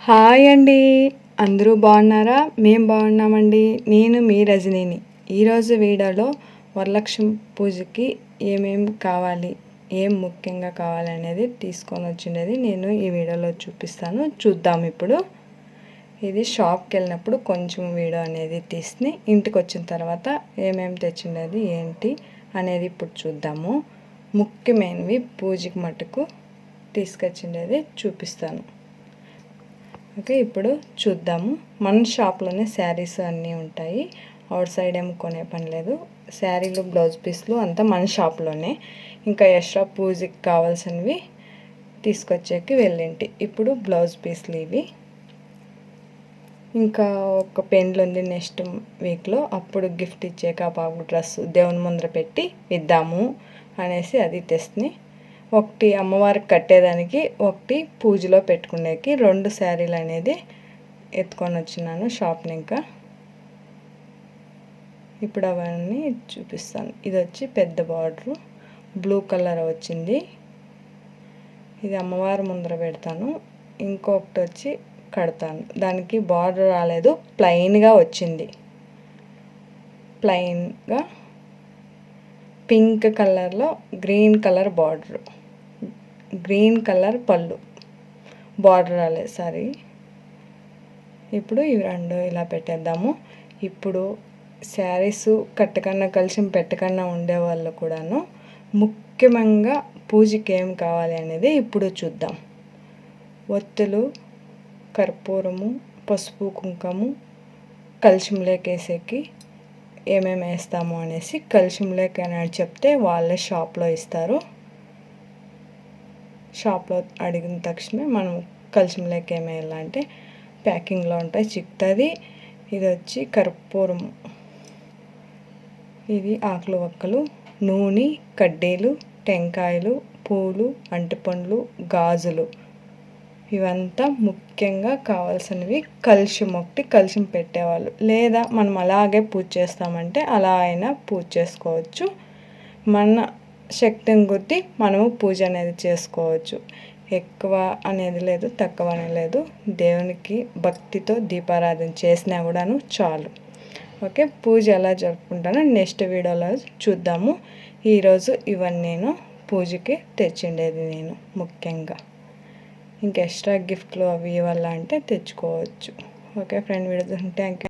Hi అండి. అందరూ బాగున్నారా? మేము బాగున్నామండి. నేను మీ రజనీని. ఈరోజు వీడియోలో వరలక్ష్మి పూజకి ఏమేమి కావాలి, ఏం ముఖ్యంగా కావాలనేది తీసుకొని వచ్చినది నేను ఈ వీడియోలో చూపిస్తాను. చూద్దాం ఇప్పుడు. ఇది షాప్కి వెళ్ళినప్పుడు కొంచెం వీడియో అనేది తీసి ఇంటికి వచ్చిన తర్వాత ఏమేమి తెచ్చినది ఏంటి అనేది ఇప్పుడు చూద్దాము. ముఖ్యమైనవి పూజకి మటుకు తీసుకొచ్చినది చూపిస్తాను. ఓకే, ఇప్పుడు చూద్దాము. మన షాప్లోనే శారీస్ అన్నీ ఉంటాయి. అవుట్ సైడ్ ఏమి కొనే పని లేదు. శారీలు, బ్లౌజ్ పీస్లు అంతా మన షాప్లోనే. ఇంకా ఎక్స్ట్రా పూజకి కావాల్సినవి తీసుకొచ్చేకి వెళ్ళింటి. ఇప్పుడు బ్లౌజ్ పీస్లు ఇవి. ఇంకా ఒక పెండ్లు ఉంది నెక్స్ట్ వీక్లో. అప్పుడు గిఫ్ట్ ఇచ్చాక ఆ పాప డ్రెస్ దేవుని ముందర పెట్టి ఇద్దాము అనేసి అది తెస్తిని. ఒకటి అమ్మవారికి కట్టేదానికి, ఒకటి పూజలో పెట్టుకునేకి 2 శారీలు అనేది ఎత్తుకొని వచ్చినాను షాప్ని. ఇంకా ఇప్పుడు అవన్నీ చూపిస్తాను. ఇది వచ్చి పెద్ద బార్డరు బ్లూ కలర్ వచ్చింది. ఇది అమ్మవారి ముందర పెడతాను. ఇంకొకటి వచ్చి కడతాను. దానికి బార్డర్ రాలేదు, ప్లెయిన్గా వచ్చింది. ప్లెయిన్గా పింక్ కలర్లో green colour border, green colour పళ్ళు, బార్డర్ రాలేదు సారీ. ఇప్పుడు ఇవి 2 ఇలా పెట్టేద్దాము. ఇప్పుడు శారీస్ కట్టకన్నా కలిసి పెట్టకన్నా ఉండేవాళ్ళు కూడాను ముఖ్యంగా పూజకి ఏం కావాలి అనేది ఇప్పుడు చూద్దాం. ఒత్తులు, కర్పూరము, పసుపు, కుంకుమ కలశంలోకి వేసేకి ఏమేమి వేస్తాము అనేసి కలశంలోకి అని చెప్తే వాళ్ళే షాప్లో ఇస్తారు. షాప్లో అడిగిన తక్షణమే మనం కలశంలోకి ఏమి వేయాలంటే ప్యాకింగ్లో ఉంటాయి, చిక్కుతుంది. ఇది వచ్చి కర్పూరం, ఇది ఆకులు వక్కలు, నూనె, కడ్డీలు, టెంకాయలు, పూలు, అంటిపండ్లు, గాజులు, ఇవంతా ముఖ్యంగా కావాల్సినవి. కలశం ఒకటి, కలశం పెట్టేవాళ్ళు, లేదా మనం అలాగే పూజ చేస్తామంటే అలా అయినా పూజ చేసుకోవచ్చు. మన శక్తిని కొద్దీ మనము పూజ అనేది చేసుకోవచ్చు. ఎక్కువ అనేది లేదు, తక్కువ అనేది లేదు. దేవునికి భక్తితో దీపారాధన చేసినా కూడాను చాలు. ఓకే, పూజ ఎలా జరుపుకుంటానో నెక్స్ట్ వీడియోలో చూద్దాము. ఈరోజు ఇవన్నీ నేను పూజకి తెచ్చిండేది నేను ముఖ్యంగా. ఇంకా ఎక్స్ట్రా గిఫ్ట్లు అవి ఇవ్వాలంటే తెచ్చుకోవచ్చు. Okay friend, video thank you.